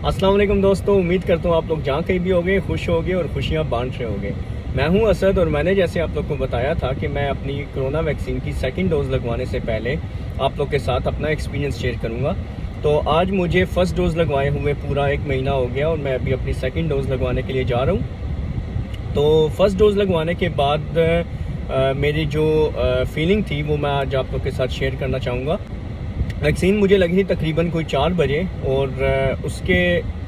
अस्सलाम वालेकुम दोस्तों, उम्मीद करता हूँ आप लोग जहाँ कहीं भी होंगे खुश होगे और खुशियाँ बांट रहे होंगे। मैं हूँ असद और मैंने जैसे आप लोग को बताया था कि मैं अपनी कोरोना वैक्सीन की सेकंड डोज लगवाने से पहले आप लोग के साथ अपना एक्सपीरियंस शेयर करूँगा। तो आज मुझे फ़र्स्ट डोज़ लगवाए हुए पूरा 1 महीना हो गया और मैं अभी अपनी सेकंड डोज़ लगवाने के लिए जा रहा हूँ। तो फर्स्ट डोज़ लगवाने के बाद मेरी जो फीलिंग थी वो मैं आज आप लोग के साथ शेयर करना चाहूँगा। वैक्सीन मुझे लगी थी तकरीबन कोई 4 बजे और उसके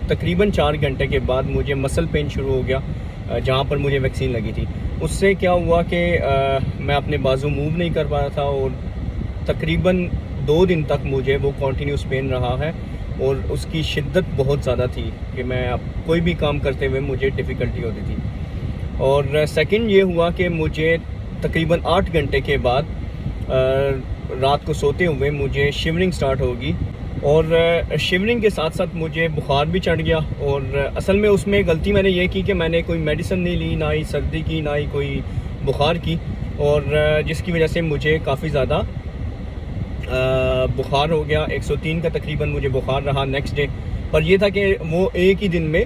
तकरीबन 4 घंटे के बाद मुझे मसल पेन शुरू हो गया जहाँ पर मुझे वैक्सीन लगी थी। उससे क्या हुआ कि मैं अपने बाजू मूव नहीं कर पा रहा था और तकरीबन 2 दिन तक मुझे वो कॉन्टीन्यूस पेन रहा है और उसकी शिद्दत बहुत ज़्यादा थी कि मैं कोई भी काम करते हुए मुझे डिफ़िकल्टी होती थी। और सेकंड ये हुआ कि मुझे तकरीबन 8 घंटे के बाद रात को सोते हुए मुझे शिवरिंग स्टार्ट होगी और शिवरिंग के साथ साथ मुझे बुखार भी चढ़ गया। और असल में उसमें गलती मैंने ये की कि मैंने कोई मेडिसिन नहीं ली, ना ही सर्दी की ना ही कोई बुखार की, और जिसकी वजह से मुझे काफ़ी ज़्यादा बुखार हो गया। 103 का तकरीबन मुझे बुखार रहा नेक्स्ट डे। पर यह था कि वो एक ही दिन में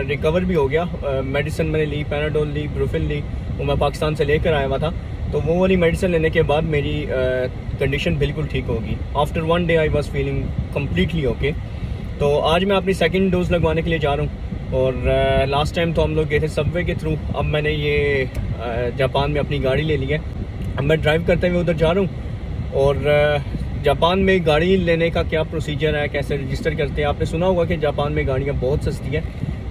रिकवर भी हो गया। मेडिसिन मैंने ली, पैनाडोल ली, ब्रूफिन ली, वो मैं पाकिस्तान से लेकर आया हुआ था। तो वो वाली मेडिसिन लेने के बाद मेरी कंडीशन बिल्कुल ठीक होगी। After 1 day I was feeling completely okay. तो आज मैं अपनी सेकंड डोज लगवाने के लिए जा रहा हूँ। और लास्ट टाइम तो हम लोग गए थे सबवे के थ्रू। अब मैंने ये जापान में अपनी गाड़ी ले ली है। अब मैं ड्राइव करते हुए उधर जा रहा हूँ। और जापान में गाड़ी लेने का क्या प्रोसीजर है, कैसे रजिस्टर करते हैं, आपने सुना होगा कि जापान में गाड़ियाँ बहुत सस्ती है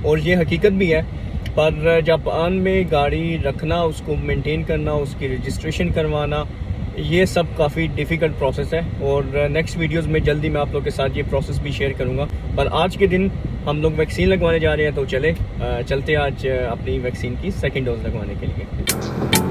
और ये हकीकत भी है। पर जापान में गाड़ी रखना, उसको मेंटेन करना, उसकी रजिस्ट्रेशन करवाना, ये सब काफ़ी डिफ़िकल्ट प्रोसेस है। और नेक्स्ट वीडियोस में जल्दी मैं आप लोग के साथ ये प्रोसेस भी शेयर करूँगा। पर आज के दिन हम लोग वैक्सीन लगवाने जा रहे हैं, तो चलते आज अपनी वैक्सीन की सेकेंड डोज लगवाने के लिए।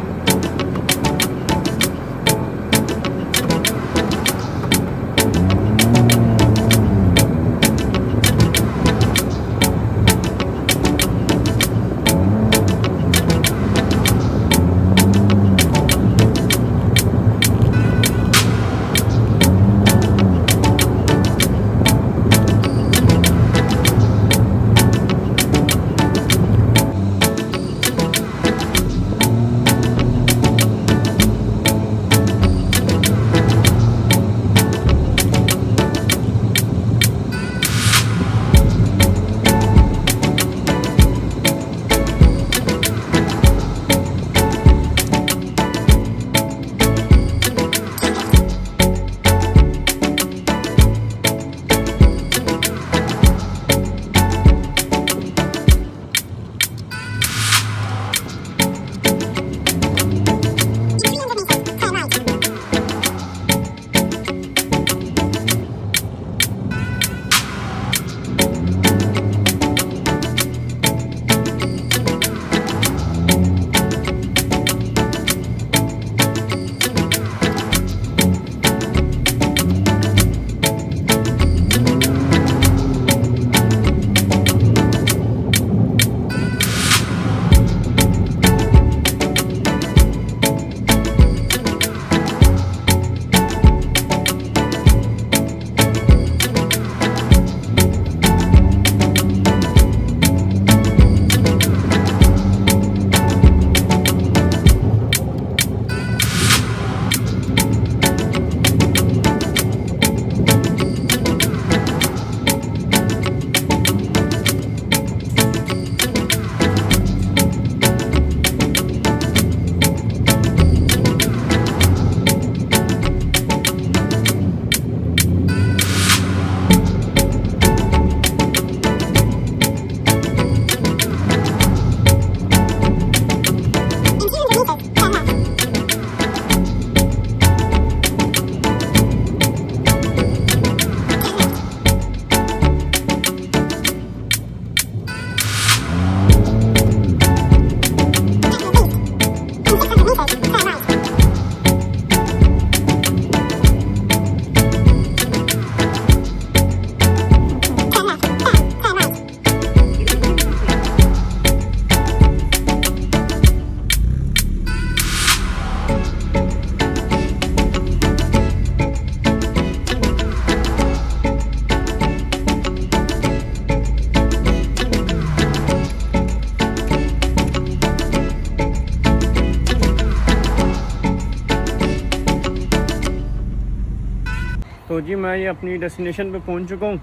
तो जी मैं ये अपनी डेस्टिनेशन पे पहुंच चुका हूँ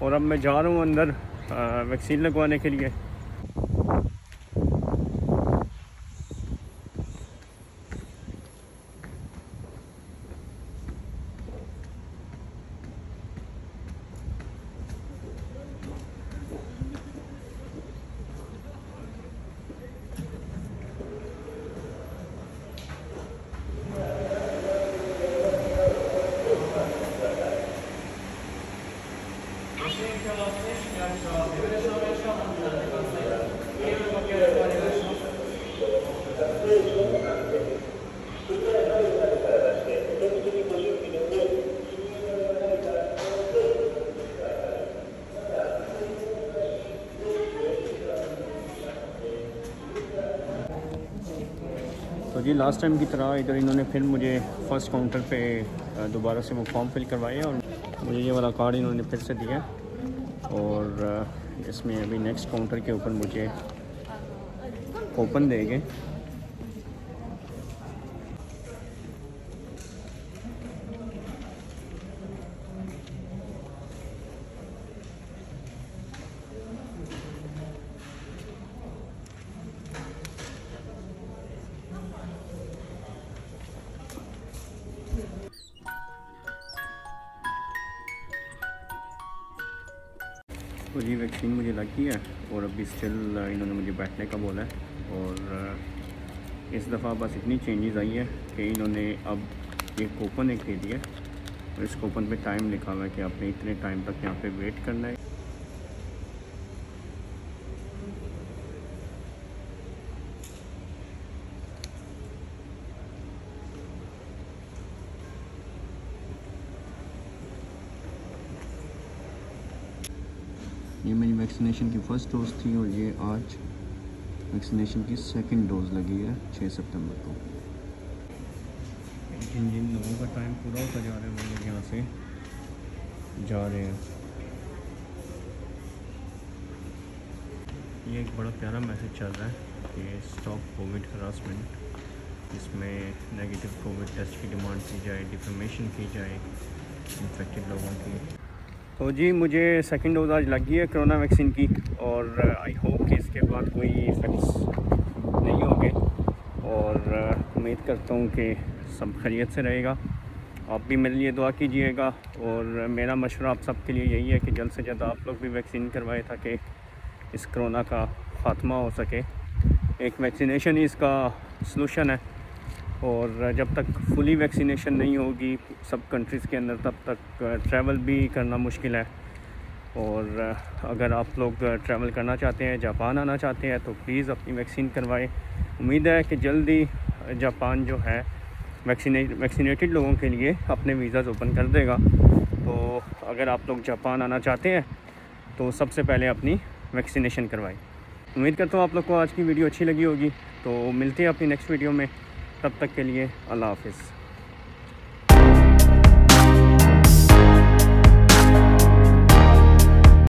और अब मैं जा रहा हूँ अंदर वैक्सीन लगवाने के लिए। तो जी लास्ट टाइम की तरह इधर इन्होंने फिर मुझे फ़र्स्ट काउंटर पे दोबारा से वो फॉर्म फिल करवाए और मुझे ये वाला कार्ड इन्होंने फिर से दिया और इसमें अभी नेक्स्ट काउंटर के ऊपर मुझे कूपन देंगे। तो जी वैक्सीन मुझे लगी है और अभी स्टिल इन्होंने मुझे बैठने का बोला है और इस दफ़ा बस इतनी चेंजेस आई है कि इन्होंने अब एक कूपन एक दे दिया और इस कूपन पे टाइम लिखा हुआ है कि आपने इतने टाइम तक यहाँ पे वेट करना है। ये मेरी वैक्सीनेशन की फ़र्स्ट डोज़ थी और ये आज वैक्सीनेशन की सेकंड डोज़ लगी है 6 सितंबर को। जिन जिन लोगों का टाइम पूरा होता जा रहा है वो लोग यहाँ से जा रहे हैं। ये एक बड़ा प्यारा मैसेज चल रहा है कि स्टॉप कोविड हरासमेंट, इसमें नेगेटिव कोविड टेस्ट की डिमांड की जाए, डिफर्मेशन की जाए इन्फेक्टेड लोगों की। तो जी मुझे सेकंड डोज आज लगी है कोरोना वैक्सीन की और आई होप कि इसके बाद कोई इफ़ेक्ट्स नहीं होंगे और उम्मीद करता हूँ कि सब खैरियत से रहेगा। आप भी मेरे लिए दुआ कीजिएगा और मेरा मशवरा आप सब के लिए यही है कि जल्द से जल्द आप लोग भी वैक्सीन करवाएं ताकि इस कोरोना का ख़ात्मा हो सके। एक वैक्सीनेशन ही इसका सलूशन है और जब तक फुली वैक्सीनेशन नहीं होगी सब कंट्रीज़ के अंदर तब तक ट्रैवल भी करना मुश्किल है। और अगर आप लोग ट्रैवल करना चाहते हैं, जापान आना चाहते हैं तो प्लीज़ अपनी वैक्सीन करवाएं। उम्मीद है कि जल्दी जापान जो है वैक्सीनेटेड लोगों के लिए अपने वीज़ाज़ ओपन कर देगा। तो अगर आप लोग जापान आना चाहते हैं तो सबसे पहले अपनी वैक्सीनेशन करवाएं। उम्मीद करता हूँ आप लोग को आज की वीडियो अच्छी लगी होगी। तो मिलते हैं अपनी नेक्स्ट वीडियो में, तब तक के लिए अल्लाह हाफ़िज़।